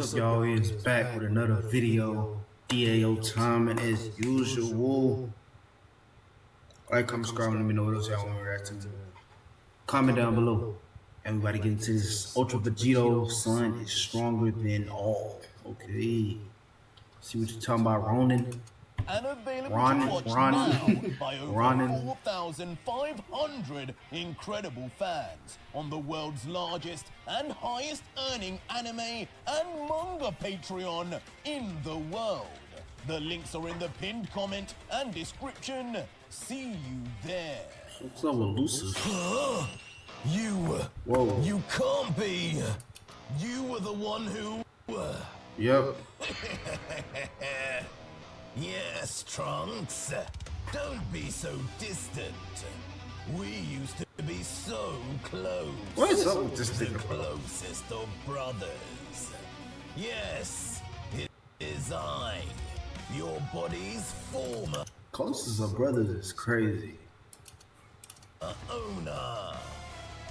up, y'all? It's back with another video. DAO time, and as usual, like, comment, subscribe, and let me know what else y'all want to react to. Comment down below. Everybody get into this. Ultra Vegito, son is stronger than all. Okay. See what you're talking about, Ronin. And available to watch now by over 4,500 incredible fans on the world's largest and highest earning anime and manga Patreon in the world. The links are in the pinned comment and description. See you there. What's up with Lucius? You can't be. You were the one who... Yep. Yes, Trunks. Don't be so distant. We used to be so close. What is up with this The nigga, bro? closest of brothers. Yes, it is I, your body's former Closest of brothers is crazy. owner.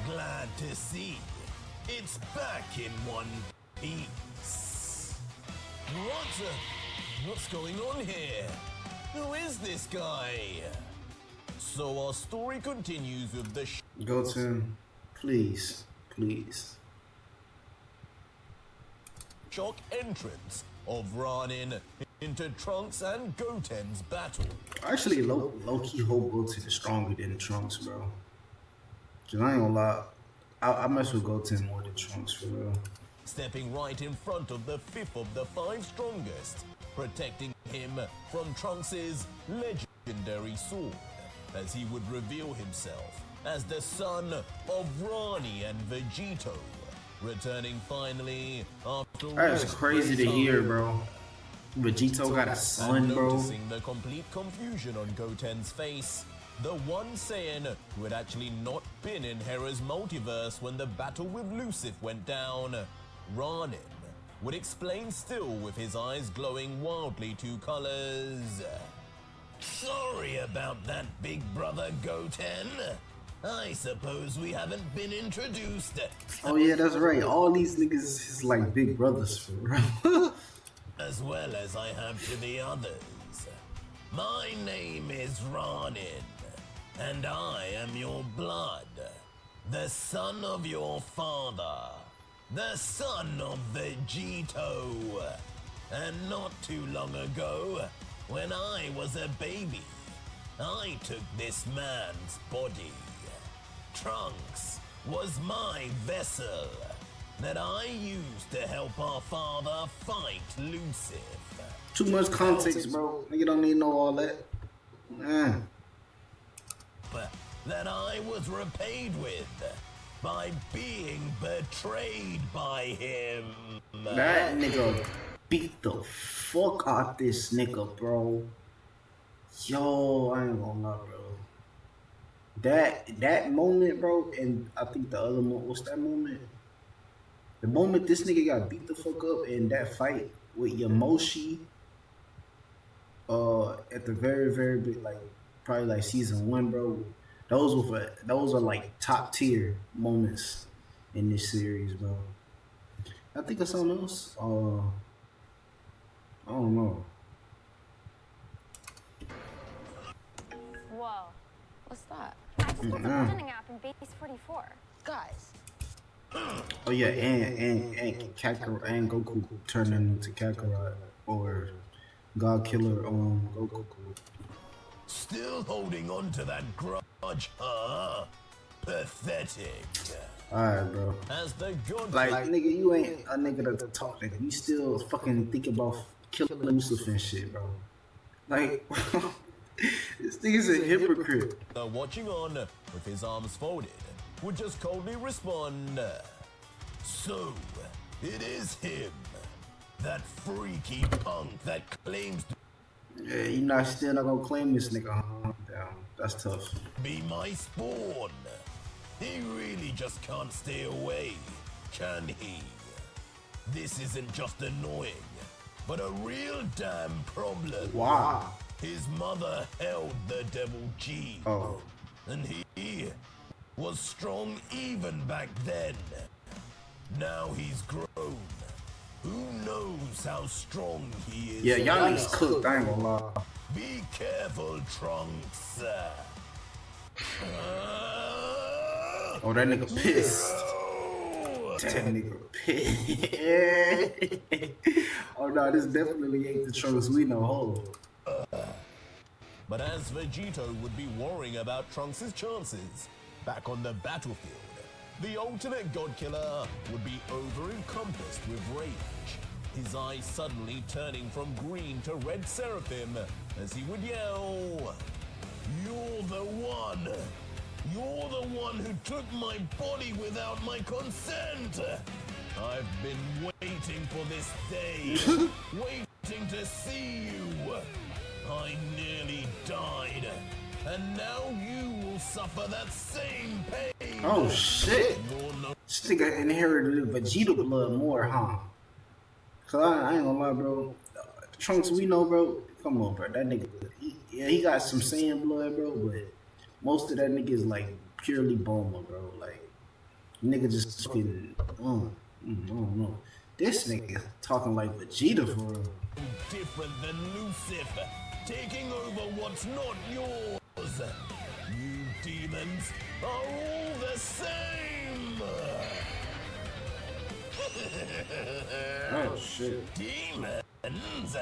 Glad to see it's back in one piece. What's going on here? Who is this guy? So our story continues with the Goten, please. shock entrance of Ronin into Trunks and Goten's battle. Actually, low-key hope Goten is stronger than Trunks, bro. Cause I ain't gonna lie, I mess with Goten more than Trunks, for real. Stepping right in front of the fifth of the five strongest, protecting him from Trunks' legendary sword, as he would reveal himself as the son of Rani and Vegito, returning finally after... That's crazy to hear, bro. Vegito got a son, bro. Noticing the complete confusion on Goten's face, the one Saiyan who had actually not been in Hera's multiverse when the battle with Lucifer went down, Ronin, would explain still with his eyes glowing wildly two colors. Sorry about that, big brother Goten. I suppose we haven't been introduced. Oh yeah, that's right. All these niggas is like big brothers, for real. As well as I have to the others. My name is Ronin, and I am your blood, the son of your father, the son of Vegito. And not too long ago, when I was a baby, I took this man's body. Trunks was my vessel that I used to help our father fight Lucifer. Too much context, bro. Nigga don't need to know all that. That I was repaid with by being betrayed by him. That nigga beat the fuck out this nigga, bro. Yo, I ain't gonna lie, bro. That moment, bro, and I think the other moment, what's that moment? The moment this nigga got beat the fuck up in that fight with Yamoshi, at the very big, like, probably like season 1, bro. Those are like top tier moments in this series, bro. I think of something else. I don't know. Whoa, what's that? I just built a gardening app in base 44. Guys. Oh yeah, and Kakarot and Goku turning into Kakarot or God Killer Goku. Still holding on to that grudge, huh? Pathetic. Alright, bro. As the god, Like, nigga, you ain't a nigga to talk, nigga. You still fucking think about killing Lucifer and shit, bro. Like, this nigga's a hypocrite. watching on with his arms folded, would just coldly respond, so, it is him, that freaky punk that claims to Yeah, you still not gonna claim this nigga, huh? Damn, that's tough. be my spawn. He really just can't stay away, can he? This isn't just annoying, but a real damn problem. Wow. His mother held the Devil G. Oh. And he was strong even back then. Now he's grown. Who knows how strong he is. Yeah, y'all niggas cooked. I ain't gonna lie. Be careful, Trunks. Oh, that nigga pissed. That nigga pissed. Oh no, this definitely ain't the Trunks we know. Hold. But as Vegito would be worrying about Trunks' chances, back on the battlefield, the ultimate god killer would be over-encompassed with rage, his eyes suddenly turning from green to red seraphim as he would yell, "You're the one! You're the one who took my body without my consent! I've been waiting for this day, waiting to see you! I nearly died, and now you will suffer that same pain!" Oh shit! You're no This nigga inherited Vegito blood more, huh? Cause I ain't gonna lie, bro. Trunks we know, bro. Come on, bro. That nigga, he got some Saiyan blood, bro. But most of that nigga is like purely Bulma, bro. Like nigga just fucking, I don't know. This nigga talking like Vegeta for real. different than Lucifer, taking over what's not yours. You demons are all the same. Oh shit. Demons?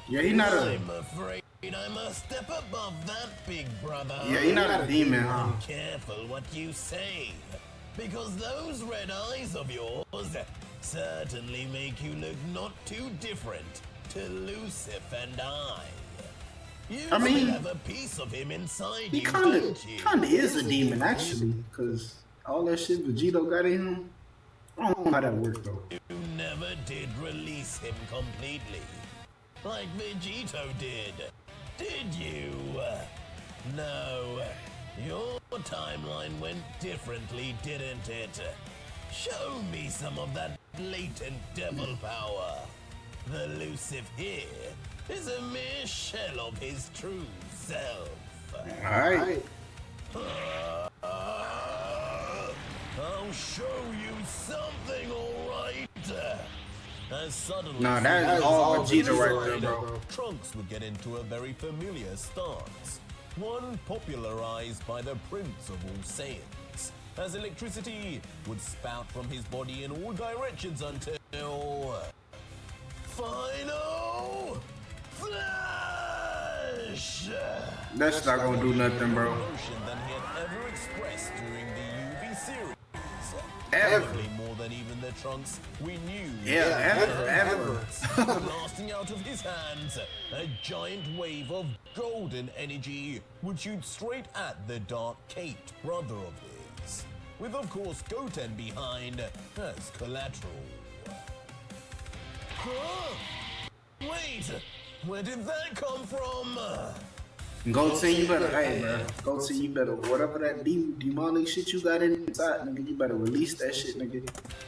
Yeah, he not a. I'm afraid I must step above that, big brother. Yeah, he not a demon, huh? Careful what you say, because those red eyes of yours certainly make you look not too different to Lucifer and I. You I mean, still have a piece of him inside He you, kinda don't you? is a demon actually, cause all that shit Vegito got in him. I don't know how that works though. You never did release him completely, like Vegito did you? No, your timeline went differently, didn't it? Show me some of that latent devil power. The Lucifer here is a mere shell of his true self. Alright. I'll show you something, alright? As suddenly, Nah, that is all Vegeta right there, bro. Trunks would get into a very familiar stance, one popularized by the Prince of all Saiyans, as electricity would spout from his body in all directions until final flash. That's not gonna do nothing, bro. Emotion than he had ever expressed during the UV series. Ever. Probably more than even the Trunks we knew. Yeah, ever. Blasting out of his hands, a giant wave of golden energy would shoot straight at the Dark Kate brother of his, with of course Goten behind as collateral. Huh? Wait, where did that come from? Goten, you better, hey, bro. Goten, you better, whatever that demonic shit you got inside, nigga, you better release that shit, nigga.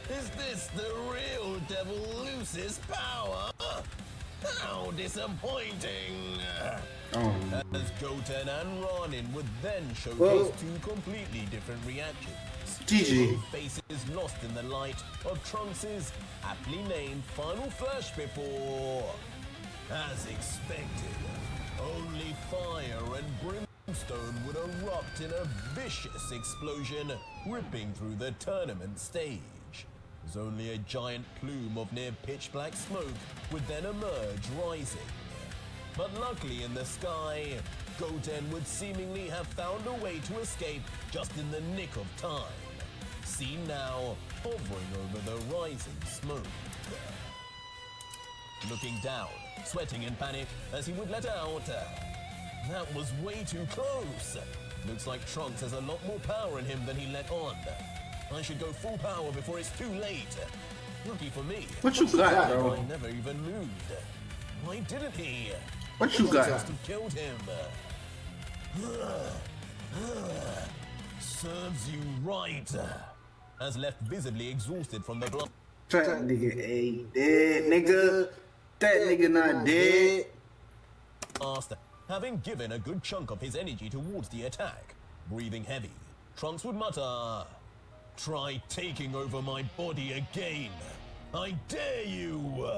Is this the real Devil Lucis power? How disappointing! Oh, As Goten and Ronin would then showcase Well- two completely different reactions. GG. Both faces lost in the light of Trunks' aptly named Final Flash before. As expected, only fire and brimstone would erupt in a vicious explosion, ripping through the tournament stage. As only a giant plume of near pitch black smoke would then emerge, rising. But luckily in the sky, Goten would seemingly have found a way to escape just in the nick of time. Seen now, hovering over the rising smoke. Looking down, sweating in panic as he would let out. That was way too close. Looks like Trunks has a lot more power in him than he let on. I should go full power before it's too late. Lucky for me. What you got, bro? I never even moved. Why didn't he? What you I got? must have killed him. Serves you right. As left visibly exhausted from the blood. That nigga ain't dead, nigga. That nigga not dead. After having given a good chunk of his energy towards the attack, breathing heavy, Trunks would mutter, "Try taking over my body again. I dare you."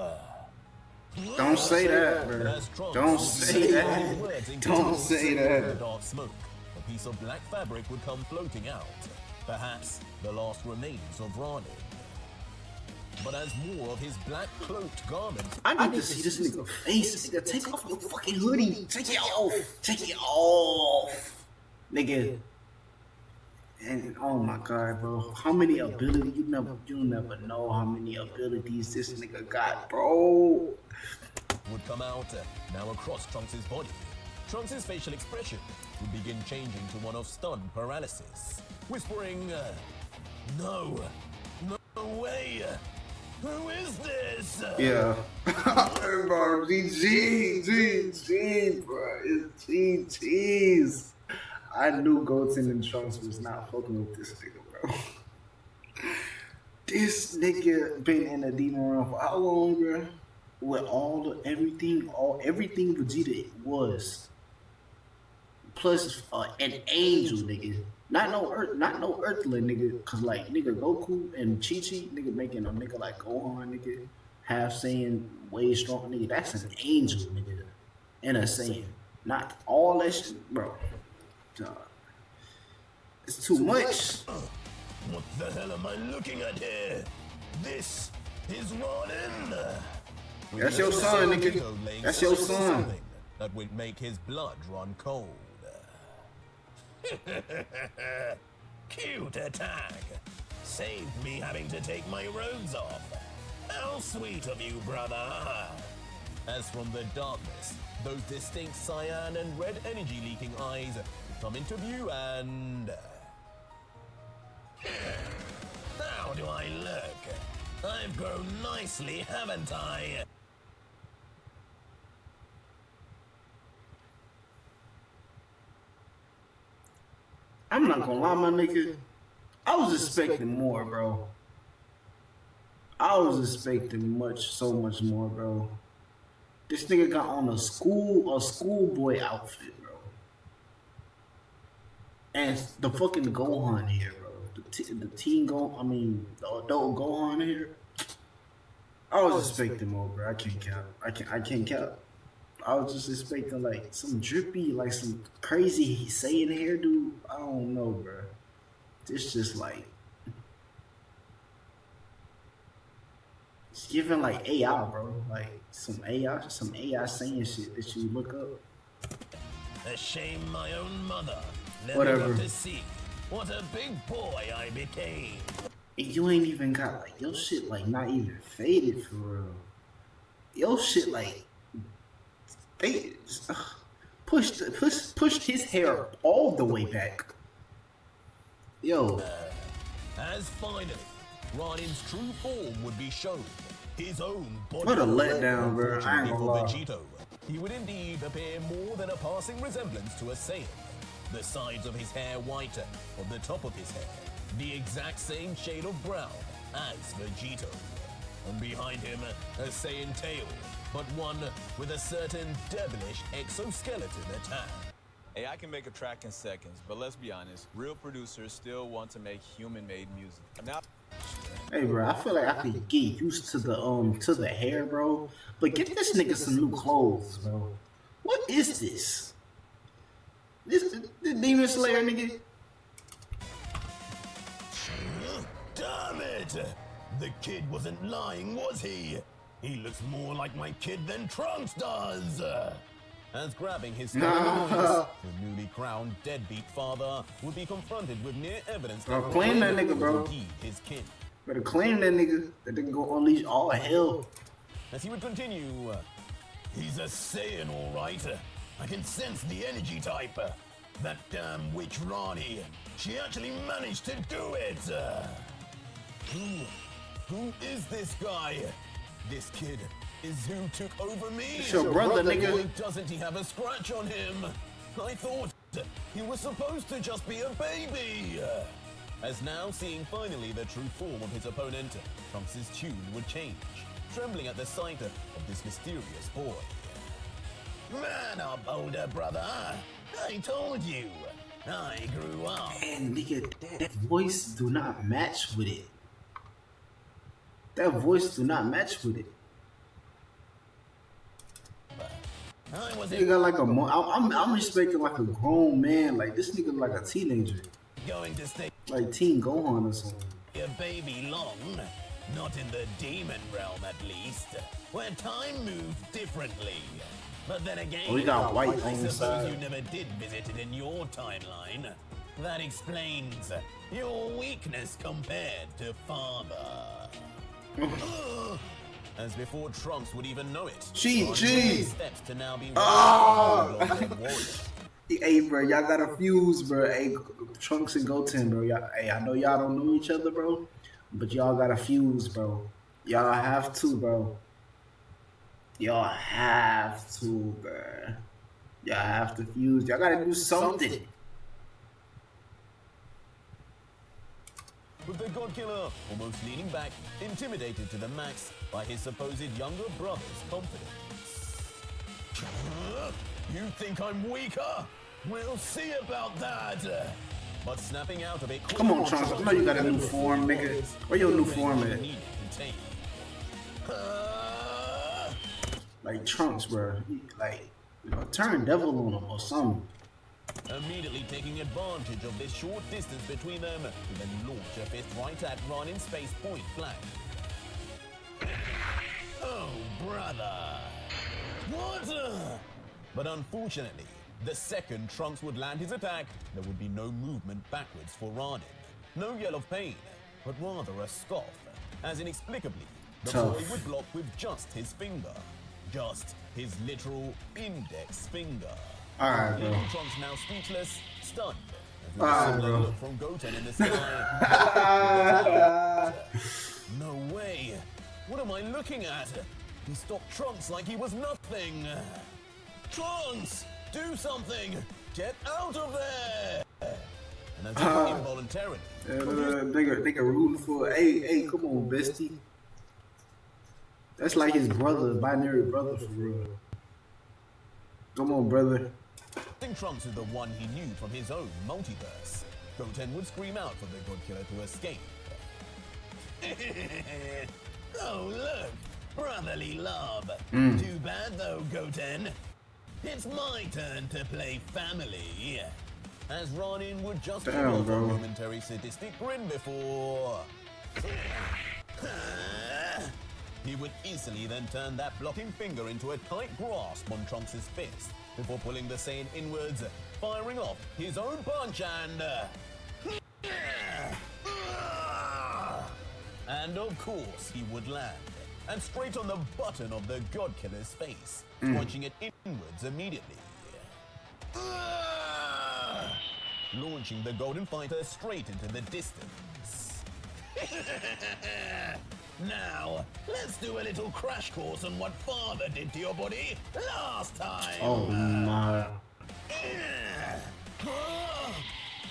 Don't say that, bro. Don't say that. Don't say that. Dark smoke, a piece of black fabric would come floating out. Perhaps the last remains of Ronin. But as more of his black cloaked garments, I need to see this nigga face. Nigga, take off your fucking hoodie. Take it off. Take it off. Nigga. And oh my god, bro. How many abilities? You never know how many abilities this nigga got, bro. would come out now across Trunks' body. Trunks' facial expression would begin changing to one of stunned paralysis, whispering, no way, who is this? Yeah. Bro, GG, bro. It's GG's. I knew Goten and Trunks was not fucking with this nigga, bro. This nigga been in a demon realm for how long, bro? With everything Vegeta was. Plus an angel, nigga. Not no earthling, nigga. Cause like nigga Goku and Chi-Chi, nigga making a nigga like Gohan, nigga, half Saiyan, way strong, nigga. That's an angel, nigga. And a Saiyan. Not all that shit, bro. It's too much. What the hell am I looking at here? This is Ronin. That's your son, nigga. That's your son. That would make his blood run cold. Cute attack. Saved me having to take my robes off. How sweet of you, brother. As from the darkness, those distinct cyan and red energy leaking eyes come into view and... How do I look? I've grown nicely, haven't I? I'm not gonna lie, my nigga. I was expecting more, bro. I was expecting so much more, bro. This nigga got on a schoolboy outfit, bro. And the fucking Gohan here, bro. The adult Gohan here. I was expecting more, bro. I can't count. I can't count. I was just expecting like some drippy, like some crazy Saiyan hairdo. I don't know, bro. It's just like it's giving like AI, bro. Like some AI saying shit that you look up. A shame my own mother never Whatever. got to see what a big boy I became. And you ain't even got like your shit like not even faded for real. Your shit like they pushed his hair all the way back. Yo. As finally, Ronin's true form would be shown. His own body. What a letdown, bro. I ain't gonna lie. Vegito. He would indeed appear more than a passing resemblance to a Saiyan. The sides of his hair whiter, on the top of his head, the exact same shade of brown as Vegito. And behind him, a Saiyan tail, but one with a certain devilish exoskeleton attached. Hey, I can make a track in seconds, but let's be honest, real producers still want to make human-made music. Now, Hey, bro, I feel like I could get used to the hair, bro. But get this nigga some new clothes, bro. What is this? This Demon Slayer nigga? Damn it! The kid wasn't lying, was he? He looks more like my kid than Trunks does! As grabbing his stolen voice, the newly crowned deadbeat father would be confronted with near evidence that Claim that nigga, bro. was indeed his kid. Better claim that nigga. That nigga go unleash all hell. As he would continue, he's a Saiyan, all right. I can sense the energy type. That damn witch Rani, she actually managed to do it. Who is this guy? This kid is who took over me. It's your brother, nigga. Why doesn't he have a scratch on him? I thought he was supposed to just be a baby. As now seeing finally the true form of his opponent, Trunks' tune would change, trembling at the sight of this mysterious boy. Man up, older brother. I told you. I grew up. And nigga, that voice do not match with it. That voice do not match with it. I was Nigga got like a I'm respecting like a grown man. Like this nigga like a teenager. going to stay Like Teen Gohan or something. a baby long. Not in the demon realm, at least, where time moves differently. But then again, Oh, he got white I on the suppose side. you never did visit it in your timeline. That explains your weakness compared to father. As before Trunks would even know it. Chi on Chi. his steps to now be warrior. Hey, bro, y'all got a fuse, bro. Hey, Trunks and Goten, bro. Y'all, hey, I know y'all don't know each other, bro, but y'all got a fuse, bro. Y'all have to, bro. Y'all have to, bro. Y'all have to fuse. Y'all gotta do something. With the God Killer almost leaning back, intimidated to the max by his supposed younger brother's confidence. You think I'm weaker? We'll see about that. But snapping out of it. Come on, Trunks. I know you got a new form, nigga. Where your new form at? Like Trunks, bro. Like, turn devil on him or something. Immediately taking advantage of this short distance between them, he then launch a fist right at Ronin's face point blank. Oh, brother. What? But unfortunately, the second Trunks would land his attack, there would be no movement backwards for Ronin. No yell of pain, but rather a scoff, as inexplicably, the boy would block with just his finger. Just his literal index finger. Alright, bro. Trunks now speechless, stunned. Alright, bro. From Goten in the sky. No way. What am I looking at? He stopped Trunks like he was nothing. Trunks, do something. Get out of there. And as if involuntarily. Nigga rooting for. Hey, come on, bestie. That's like his brother, binary brother for real. Come on, brother. Trunks is the one he knew from his own multiverse. Goten would scream out for the God Killer to escape. Oh, look! Brotherly love. Too bad, though, Goten. It's my turn to play family. As Ronin would just give off a momentary sadistic grin before... He would easily then turn that blocking finger into a tight grasp on Trunks' fist before pulling the Saiyan inwards, firing off his own punch and... And of course he would land, and straight on the button of the God Killer's face, punching it inwards immediately. Launching the Golden Fighter straight into the distance. Now, let's do a little crash course on what father did to your body last time. Oh my.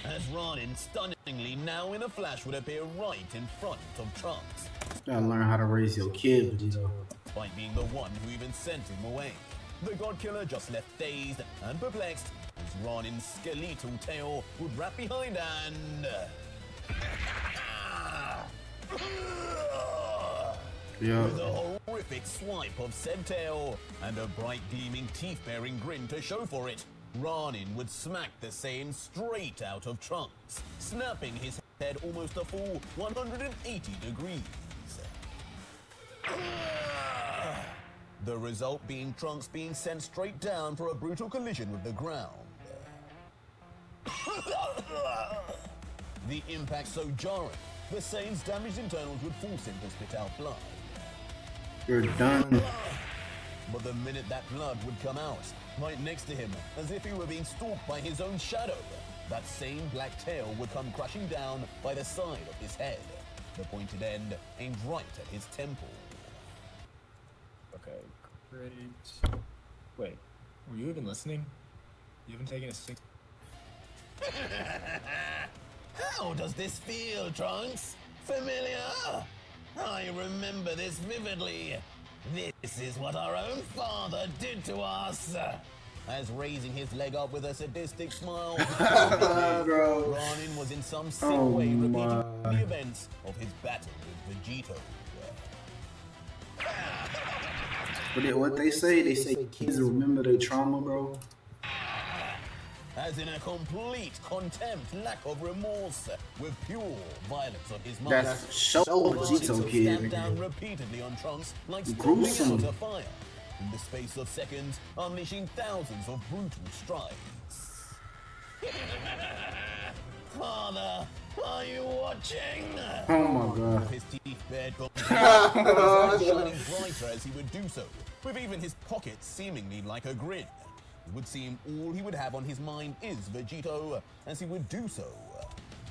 As Ronin stunningly now in a flash would appear right in front of Trunks. Gotta learn how to raise your kid, Vegito. Despite being the one who even sent him away. The God Killer just left dazed and perplexed as Ronin's skeletal tail would wrap behind and... Yeah. With a horrific swipe of said tail and a bright gleaming teeth-bearing grin to show for it, Ronin would smack the Saiyan straight out of Trunks, snapping his head almost a full 180 degrees. The result being Trunks being sent straight down for a brutal collision with the ground. The impact so jarring, the Saiyan's damaged internals would force him to spit out blood. You're done. But the minute that blood would come out, right next to him, as if he were being stalked by his own shadow, that same black tail would come crashing down by the side of his head, the pointed end aimed right at his temple. Okay, great. Wait, were you even listening? You haven't taken a single... How does this feel, Trunks? Familiar? I remember this vividly. This is what our own father did to us. As raising his leg up with a sadistic smile, Ronin was in some sick way repeating the events of his battle with Vegito. What they say kids remember their trauma, bro. As in a complete contempt, lack of remorse, with pure violence of his mind. That's so Vegito kid, stamped down nigga. repeatedly on Trunks like Gruesome. out a fire. In the space of seconds, unleashing thousands of brutal strikes. Father, are you watching? Oh my god. His teeth bared shining brighter as he would do so, with even his pockets seemingly like a grin. It would seem all he would have on his mind is Vegito as he would do so.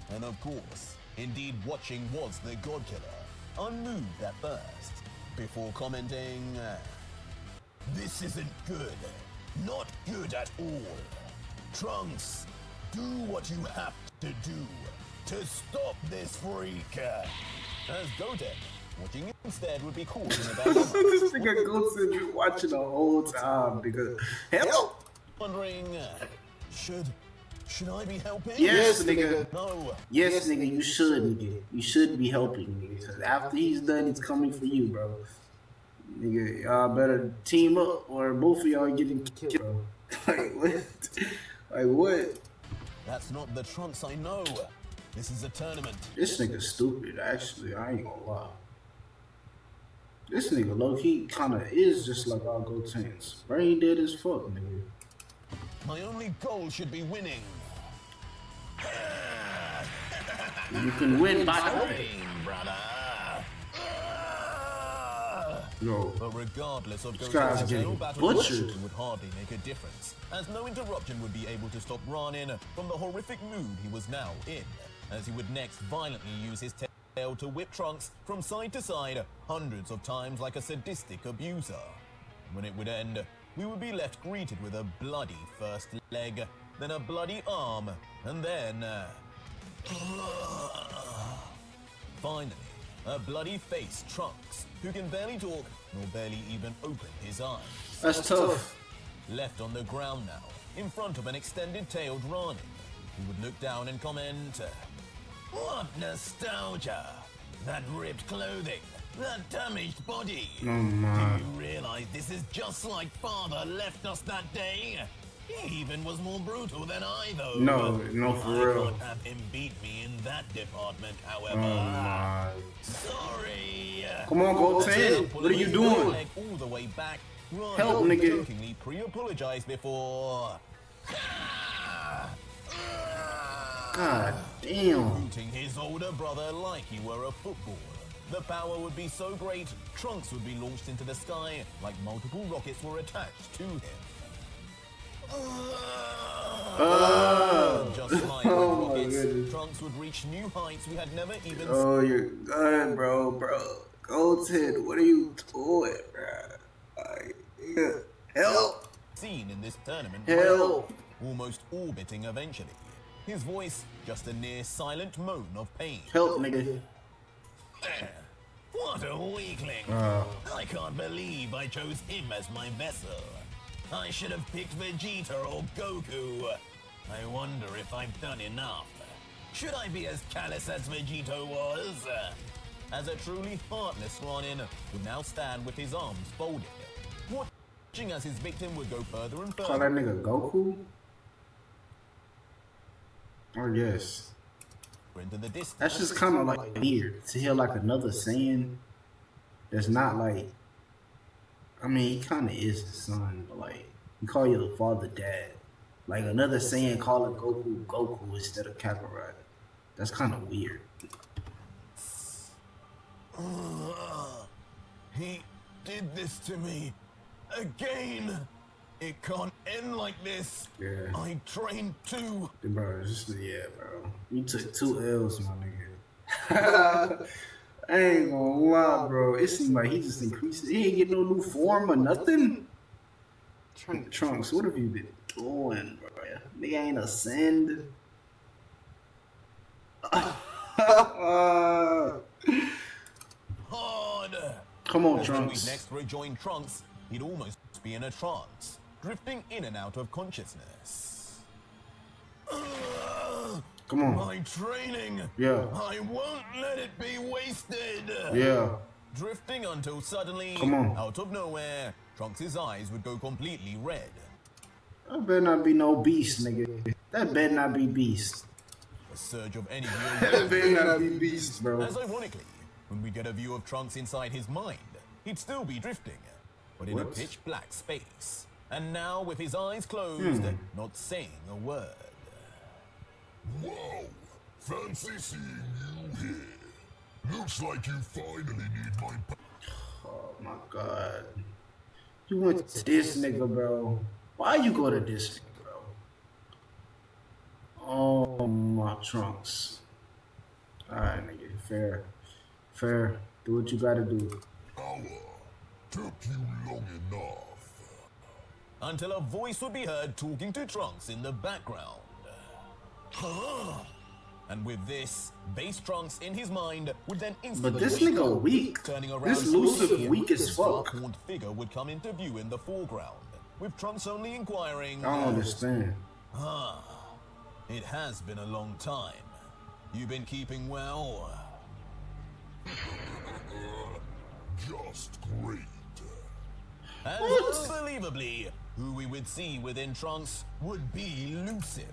And of course, indeed watching was the God Killer, unmoved at first, before commenting, "This isn't good. Not good at all. Trunks, do what you have to do to stop this freak." As Goten, watching instead would be caught in a bad This nigga goes to be watching the whole time, nigga. Help! wondering, should I be helping? Yes, nigga. No. Yes, nigga, you should, nigga. You should be helping, nigga. Because after he's done, he's coming for you, bro. Nigga, y'all better team up or both of y'all getting killed, bro. Like, what? Like, what? That's not the Trunks I know. This is a tournament. This nigga stupid, actually. I ain't gonna lie. This nigga low-key kinda is just like our Goten's. Brain dead as fuck, nigga. My only goal should be winning. You can win by the way. Train, brother. No. But regardless of guy's Goten's getting internal battle, butchered. it would hardly make a difference, as no interruption would be able to stop Ranin from the horrific mood he was now in, as he would next violently use his tail to whip Trunks from side to side hundreds of times like a sadistic abuser. When it would end, we would be left greeted with a bloody first leg, then a bloody arm, and then... finally, a bloody face Trunks, who can barely talk nor barely even open his eyes. That's tough. Left on the ground now, in front of an extended-tailed Ranin, who would look down and comment, "What nostalgia! That ripped clothing, that damaged body. Oh my. Do you realize this is just like Father left us that day? He even was more brutal than I, though. No, for real. I can't have him beat me in that department, however. Oh my. Sorry. Come on, Goten. What are you doing? Leg all the way back. Ranin Help, would nigga. jokingly pre-apologize before... God damn. Booting his older brother like he were a football. The power would be so great, Trunks would be launched into the sky like multiple rockets were attached to him. Just like Oh my rockets, goodness. Trunks would reach new heights we had never even Oh, you're good, bro. Goten, what are you doing, bro? Help. seen in this tournament. Help. Almost orbiting eventually. His voice just a near silent moan of pain. Help, nigga. What a weakling! I can't believe I chose him as my vessel. I should have picked Vegeta or Goku. I wonder if I've done enough. Should I be as callous as Vegito was? As a truly heartless Ranin would now stand with his arms folded, watching as his victim would go further and Call further that nigga Goku? Oh, yes. into the distance. That's just kind of like weird to hear like another Saiyan that's not like, I mean, he kind of is the son, but like, you call your father dad. Like another Saiyan calling Goku Goku instead of Kakarot. That's kind of weird. He did this to me again. It can't end like this. Yeah. I trained too. Bro, yeah, bro. You took 2 L's, my nigga. I ain't gonna lie, bro. It seemed like he just increased. He ain't get no new form or nothing. Trunks, what have you been doing, bro? Nigga ain't ascend. Hard. Come on, As we Trunks. next rejoin Trunks, he'd almost be in a trance, drifting in and out of consciousness. Come on. My training. Yeah. I won't let it be wasted. Yeah. Drifting until suddenly, Come on. out of nowhere, Trunks' eyes would go completely red. That better not be no beast, nigga. That better not be beast. A surge of energy That better not be beast, bro. As ironically, when we get a view of Trunks inside his mind, he'd still be drifting, but in a pitch black space. And now with his eyes closed, not saying a word. Wow! Fancy seeing you here. Looks like you finally need my... Oh my god. You went to this nigga, bro. Why you go to this nigga, bro? Oh my Trunks. Alright, nigga. Fair. Fair. Do what you gotta do. Hour. Took you long enough. Until a voice would be heard talking to Trunks in the background. And with this, base Trunks in his mind would then instantly... But this nigga weak. Turning around, This Lucif weak as fuck. A dark figure would come into view in the foreground, with Trunks only inquiring... I don't understand. It has been a long time. You been keeping well? Just great. And unbelievably, who we would see within Trunks would be Lucif.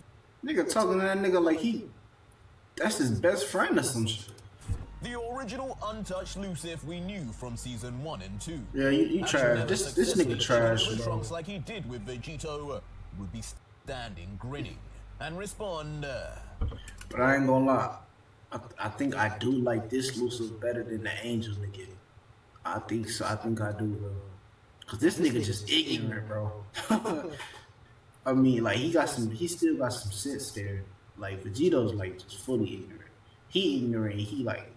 Nigga talking to that nigga like that's his best friend or some shit. The original untouched Lucif we knew from season 1 and 2. Yeah, you trash. This nigga trash, bro. Trunks like he did with Vegito would be standing grinning and respond. But I ain't gonna lie. I think I do like this Lucif better than the Angel nigga. I think so. I think I do, bro. Cause this nigga just ignorant, bro. I mean, like he still got some sense there. Like Vegito's like just fully ignorant. He ignorant. He like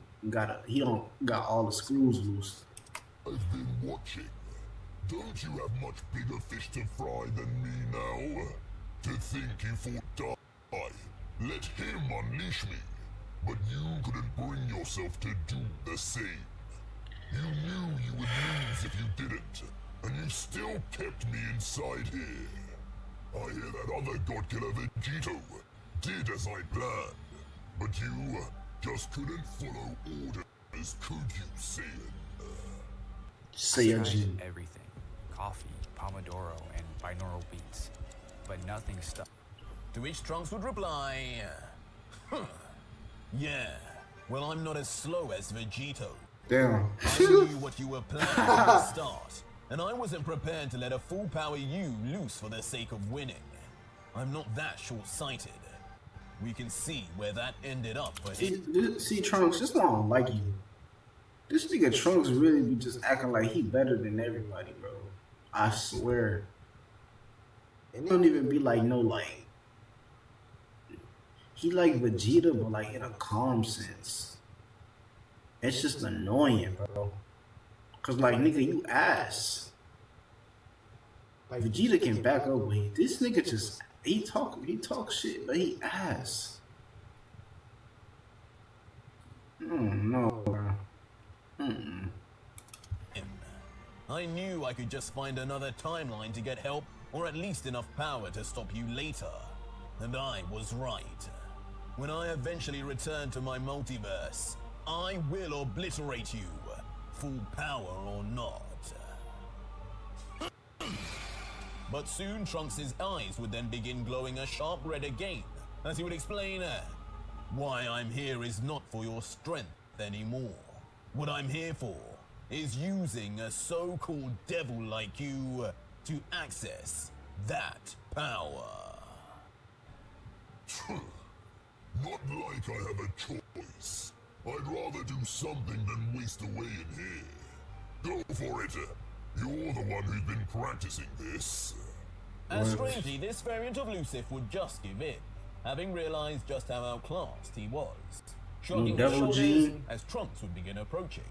he don't got all the screws loose. I've been watching. Don't you have much bigger fish to fry than me now? To think you fought die. Let him unleash me. But you couldn't bring yourself to do the same. You knew you would lose if you didn't. And you still kept me inside here. I hear that other god killer Vegito did as I planned. But you just couldn't follow orders, could you, Saiyan? Saiyajin. Everything. Coffee, Pomodoro, and binaural beats. But nothing stuck. To which Trunks would reply, yeah, well I'm not as slow as Vegito. Damn. I knew what you were planning from the start, and I wasn't prepared to let a full power you loose for the sake of winning. I'm not that short-sighted. We can see where that ended up for him. See, Trunks, this one I don't like you. This nigga Trunks really be just acting like he better than everybody, bro. I swear. It don't even be like no like. He like Vegeta, but like in a calm sense. It's just annoying, bro. Cause like nigga, you ass. Like Vegeta can back up, but this nigga just he talk shit, but he ass. No, bro. I knew I could just find another timeline to get help, or at least enough power to stop you later. And I was right. When I eventually return to my multiverse, I will obliterate you, full power or not. But soon Trunks' eyes would then begin glowing a sharp red again, as he would explain, why I'm here is not for your strength anymore. What I'm here for is using a so-called devil like you to access that power. Not like I have a choice. I'd rather do something than waste away in here. Go for it. You're the one who's been practicing this. And strangely, this variant of Lucif would just give in, having realized just how outclassed he was. Shrugging his Devil shoulders G. as Trunks would begin approaching.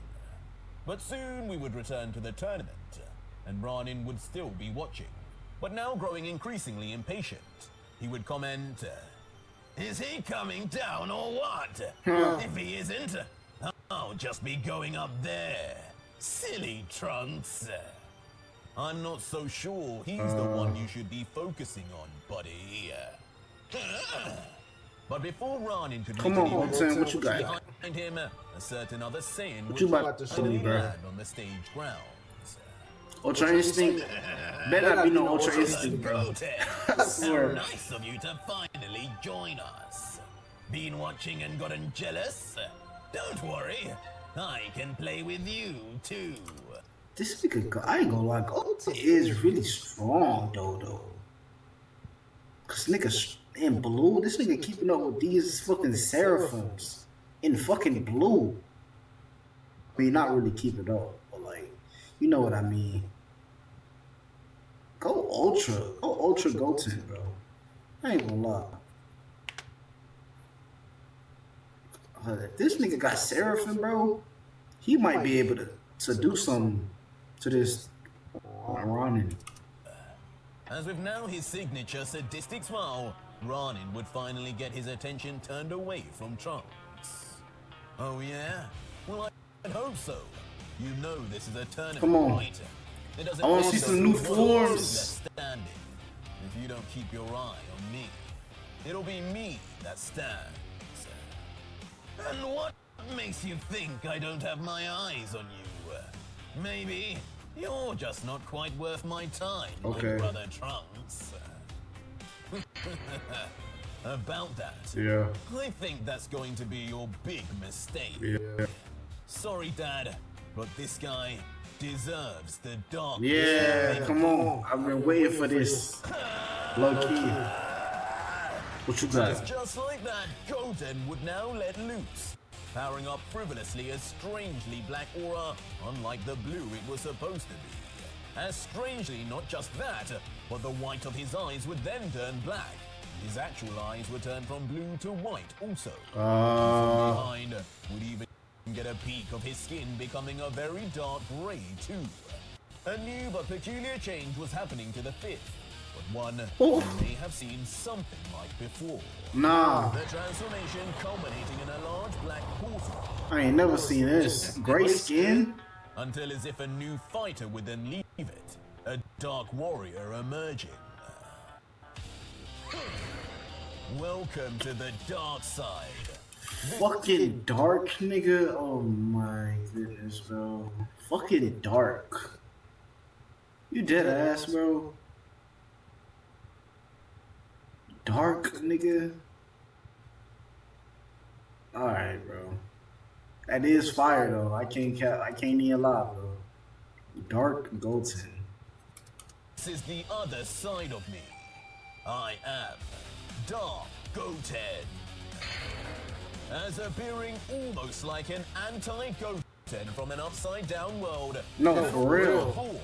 But soon we would return to the tournament, and Ranin would still be watching, but now growing increasingly impatient. He would comment, is he coming down or what? If he isn't, I'll just be going up there. Silly Trunks. I'm not so sure he's the one you should be focusing on, buddy. But before Ranin could Come make on, any Sam, what you got? behind him, a certain other Saiyan would you about to show me, finally bro? land on the stage grounds. Ultra Instinct. Better not be no Ultra Instinct, bro. I How swear. nice of you to finally join us. Been watching and gotten jealous? Don't worry, I can play with you too. This nigga, I ain't gonna lie, Goten is really strong though. Cause nigga in blue, this nigga keeping up with these fucking seraphims in fucking blue. I mean, not really keeping up, but like, you know what I mean. Go Ultra Goten, bro. I ain't gonna lie. If this nigga got Seraphim, bro, he might be able to do something to this Ronin. As with now his signature sadistic smile, Ronin would finally get his attention turned away from Trunks. Oh yeah? Well, I hope so. You know this is a tournament. Come on. Right? It doesn't I wanna matter see some new who's forms. standing. If you don't keep your eye on me, it'll be me that stands. And what makes you think I don't have my eyes on you? Maybe you're just not quite worth my time, Okay. my brother Trunks. About that, Yeah. I think that's going to be your big mistake. Yeah. Sorry, Dad, but this guy deserves the dark. Yeah, come on. I've been waiting for this. Low key. What you got? Just like that, Goten would now let loose, powering up frivolously a strangely black aura, unlike the blue it was supposed to be. As strangely, not just that, but the white of his eyes would then turn black. His actual eyes would turn from blue to white also. From behind would even get a peek of his skin becoming a very dark grey too. A new but peculiar change was happening to the fifth, but one you may have seen something like before. Nah, The transformation culminating in a large black portal, I ain't never seen this. Gray skin? until as if a new fighter would then leave it, a dark warrior emerging. Welcome to the dark side. Fucking dark, nigga. Oh my goodness, bro. Fucking dark. You dead ass, bro. Dark, nigga. Alright, bro. That is fire though. I can't even lie, bro. Dark Goten. This is the other side of me. I am Dark Goten. As appearing almost like an anti-Goten from an upside-down world. No, in for real. form,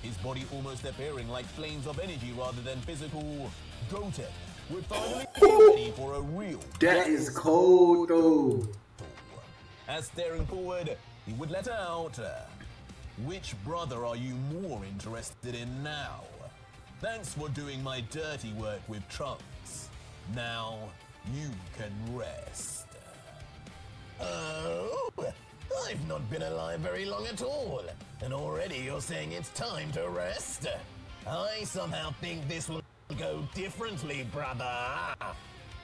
his body almost appearing like flames of energy rather than physical. Goten would finally be ready for a real. That is cold though. As staring forward, he would let out, which brother are you more interested in now? Thanks for doing my dirty work with Trunks. Now, you can rest. Oh, I've not been alive very long at all, and already you're saying it's time to rest? I somehow think this will go differently, brother.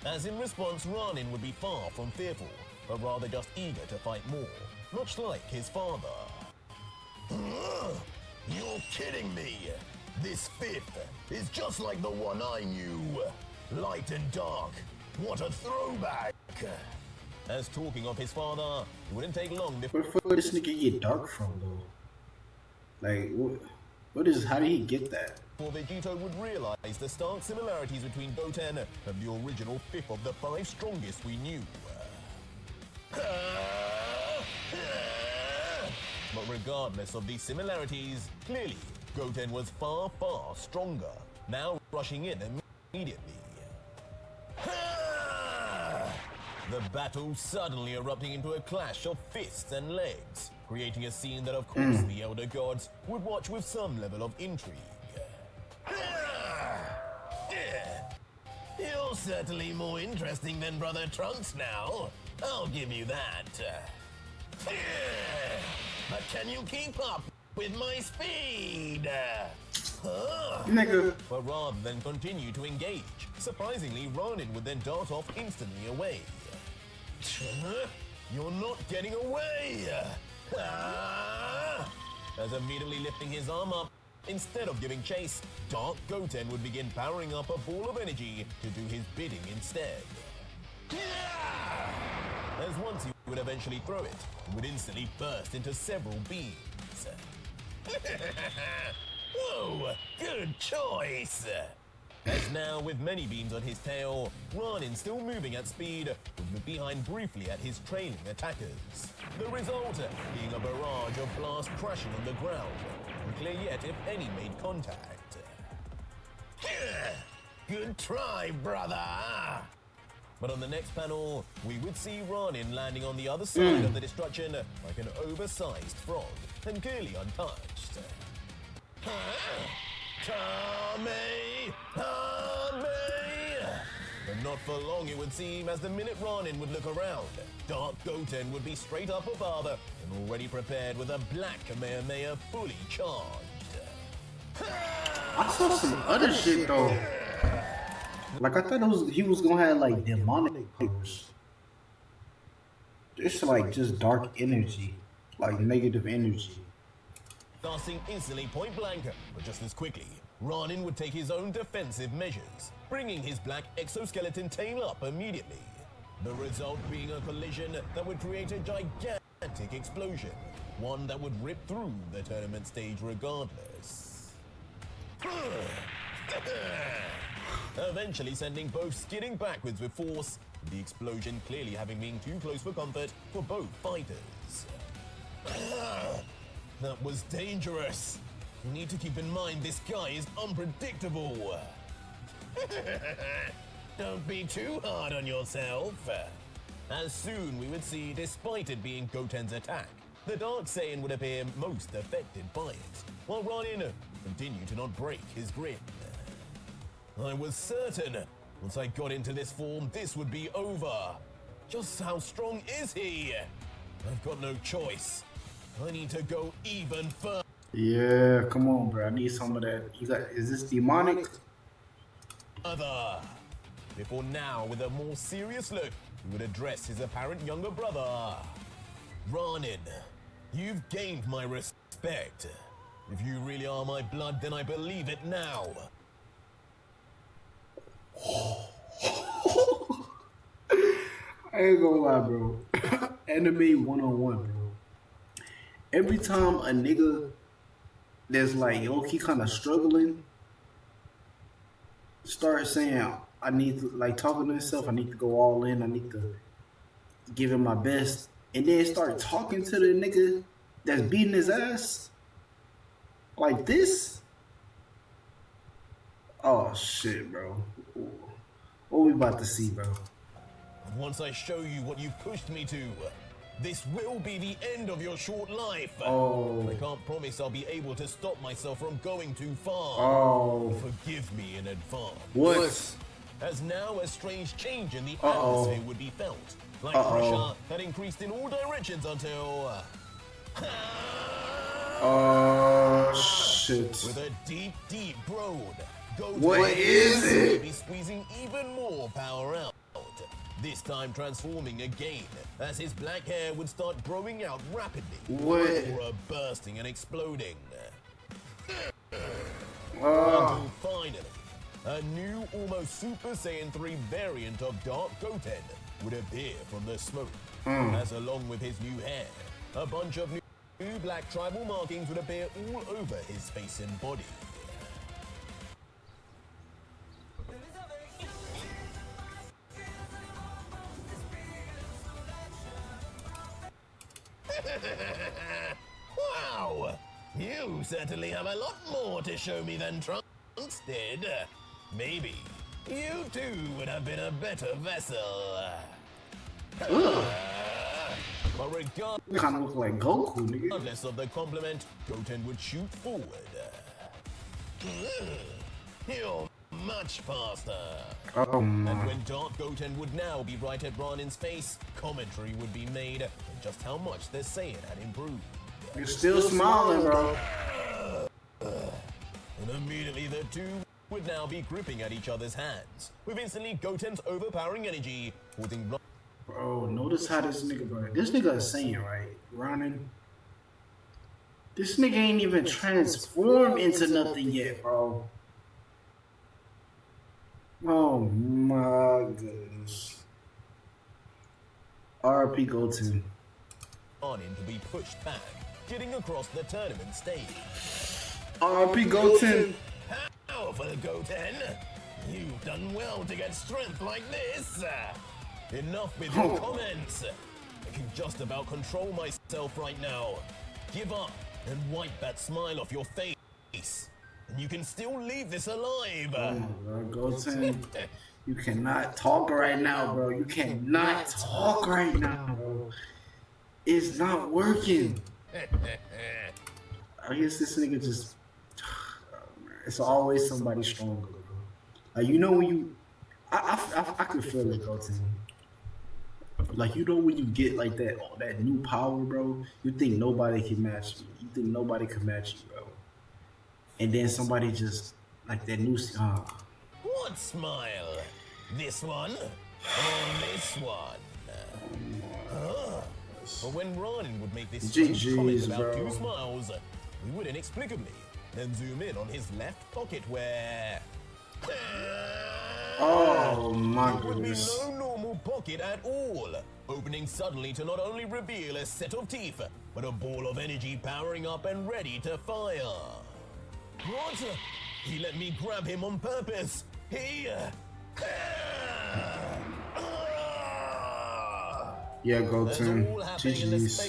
As in response, Ronin would be far from fearful, but rather just eager to fight more, much like his father. You're kidding me! This fifth is just like the one I knew. Light and dark. What a throwback! As talking of his father, it wouldn't take long before Where the fuck did this nigga get dark from though? Like, what is? How did he get that? Vegito would realize the stark similarities between Goten and the original fifth of the 5 strongest we knew. But regardless of these similarities, clearly, Goten was far, far stronger, now rushing in immediately. The battle suddenly erupting into a clash of fists and legs, creating a scene that of course the Elder Gods would watch with some level of intrigue. You're certainly more interesting than Brother Trunks now. I'll give you that. But can you keep up with my speed? Nigga. But rather than continue to engage, surprisingly, Ronin would then dart off instantly away. You're not getting away! As immediately lifting his arm up, Instead of giving chase, Dark Goten would begin powering up a ball of energy to do his bidding instead. As once he would eventually throw it, it would instantly burst into several beams. Whoa, good choice! As now, with many beams on his tail, Ranin, still moving at speed, would look behind briefly at his trailing attackers. The result being a barrage of blasts crashing on the ground, unclear yet if any made contact. Good try, brother! But on the next panel, we would see Ranin landing on the other side of the destruction like an oversized frog, and clearly untouched. Tame! But not for long, it would seem, as the minute Ranin would look around, Dark Goten would be straight up above and already prepared with a black Kamehameha fully charged. I saw some other shit though. Like I thought he was gonna have like demonic powers. It's like just dark energy, like negative energy. Casting instantly point blank, but just as quickly, Ranin would take his own defensive measures, bringing his black exoskeleton tail up immediately. The result being a collision that would create a gigantic explosion, one that would rip through the tournament stage regardless. Eventually sending both skidding backwards with force, the explosion clearly having been too close for comfort for both fighters. That was dangerous. You need to keep in mind this guy is unpredictable. Don't be too hard on yourself. As soon we would see, despite it being Goten's attack, the Dark Saiyan would appear most affected by it, while Ranin continued to not break his grin. I was certain, once I got into this form, this would be over. Just how strong is he? I've got no choice. I need to go even further. Yeah, come on, bro. I need some of that. Is this demonic? Before now, with a more serious look, he would address his apparent younger brother. Ranin, you've gained my respect. If you really are my blood, then I believe it now. I ain't gonna lie, bro. Anime 101, bro. Every time a nigga that's like, yo, he kind of struggling, start saying, I need to, like, talking to himself, I need to go all in, I need to give him my best, and then start talking to the nigga that's beating his ass like this. Oh, shit, bro. What we about to see, bro? Once I show you what you've pushed me to, this will be the end of your short life. Oh. I can't promise I'll be able to stop myself from going too far. Oh. Forgive me in advance. What? As now a strange change in the atmosphere would be felt. Like pressure that increased in all directions until... Oh, shit. With a deep, deep groan, Goten What is it? would be squeezing even more power out. This time transforming again, as his black hair would start growing out rapidly. What? Or bursting and exploding. Until finally, a new, almost Super Saiyan 3 variant of Dark Goten would appear from the smoke. As along with his new hair, a bunch of new black tribal markings would appear all over his face and body. Wow! You certainly have a lot more to show me than Trunks did. Maybe you too would have been a better vessel. But regardless Kind of look like Goku, nigga. of the compliment, Goten would shoot forward. You're much faster. Oh, And man. when Dark Goten would now be right at Ranin's face, commentary would be made on just how much the Saiyan had improved. You're still smiling, bro. And immediately the two would now be gripping at each other's hands, with instantly Goten's overpowering energy causing Bro, notice how this nigga, bro. This nigga is saying, right? Ranin. This nigga ain't even transformed into nothing yet, bro. Oh my goodness. RP Goten. On him to be pushed back, getting across the tournament stage. RP Goten. Powerful, Goten. You've done well to get strength like this. Enough with your comments. I can just about control myself right now. Give up and wipe that smile off your face. And you can still leave this alive. Oh my God, Goten. You cannot talk right now, bro. You cannot talk right now, bro. It's not working. I guess this nigga just... It's always somebody stronger, bro. Like, you know when you... I could feel it, Goten. Like, you know when you get like that new power, bro, you think nobody can match you. You think nobody can match you, bro. And then somebody just, like that new... What smile? This one? Or this one? But when Ronin would make this strange comment about two smiles, we would inexplicably then zoom in on his left pocket where... Oh my goodness. There would be no normal pocket at all, opening suddenly to not only reveal a set of teeth, but a ball of energy powering up and ready to fire. What? He let me grab him on purpose. He... Yeah, Goten. GG's.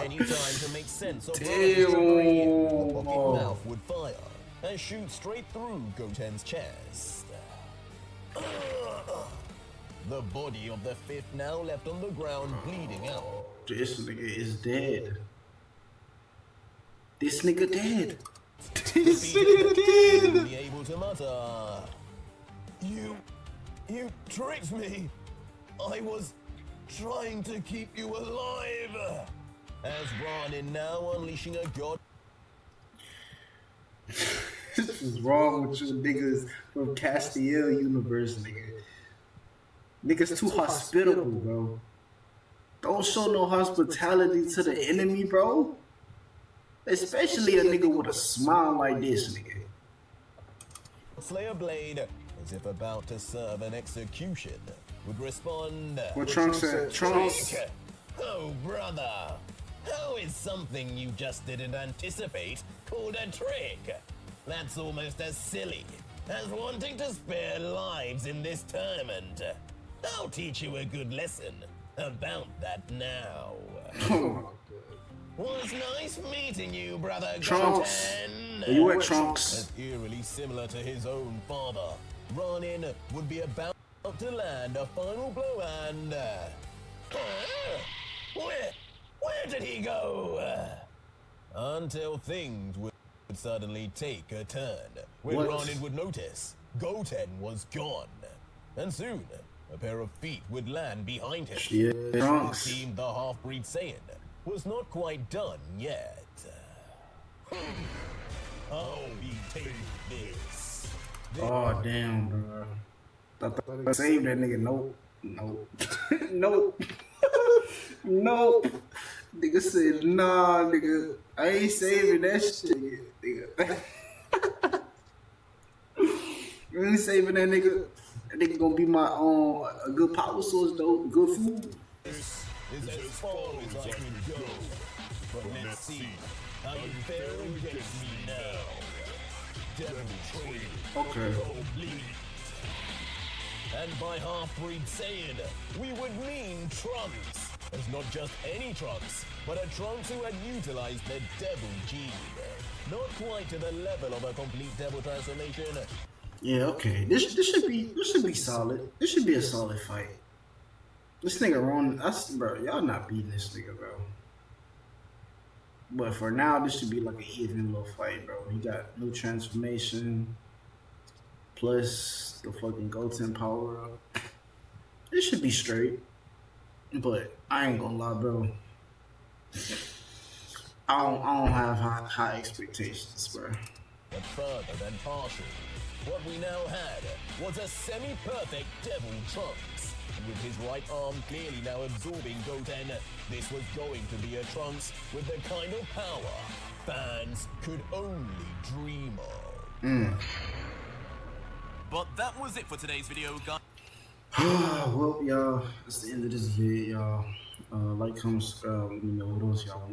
Any time to make sense of the pocket mouth would fire and shoot straight through Goten's chest. The body of the fifth now left on the ground, bleeding out. This nigga is dead. This nigga dead. This nigga dead. Be able to mutter, You tricked me. I was trying to keep you alive. As Ronin now unleashing a god. This is wrong with you niggas from Castiel universe, nigga. Niggas too hospitable, bro. Don't show no hospitality to the enemy, bro. Especially a nigga with a smile like this, nigga. Slayer Blade, as if about to serve an execution, would respond. What Trunks said, Trunks. Oh, brother. How is something you just didn't anticipate called a trick? That's almost as silly as wanting to spare lives in this tournament. I'll teach you a good lesson about that now. Was nice meeting you, brother Trunks. Goten. Where you at, Trunks? As eerily similar to his own father, Ronin would be about to land a final blow and... Where did he go? Until things would suddenly take a turn, when Ronin would notice Goten was gone. And soon, a pair of feet would land behind him. Yeah, It seemed the half-breed Saiyan was not quite done yet. I'll be taking this. Oh, damn, bro. Thought I saved that nigga. Nope. Nope. Nope. Nigga said, nah, nigga. I ain't saving that shit, nigga. I ain't saving that nigga. That nigga gonna be my a good power source, though. Good food. This is as far as I can go. But let's see how you fare against me now. Devil training. Okay. And by half-breed Saiyan, we would mean Trunks. As not just any Trunks, but a Trunks who had utilized the Devil Gene. Not quite to the level of a complete Devil transformation. Yeah, okay. This should be solid. This should be a solid fight. This nigga Ronin, bro, y'all not beating this nigga, bro. But for now, this should be like an even little fight, bro. He got new transformation, plus the fucking Goten power up. This should be straight. But I ain't gonna lie, bro. I don't have high expectations, bro. But further than partial, what we now had was a semi-perfect Devil Trunks, And with his right arm clearly now absorbing Goten, this was going to be a Trunks with the kind of power fans could only dream of. But that was it for today's video, guys. Well, y'all, that's the end of this video, y'all. Like, comment, subscribe, let me know what else y'all want.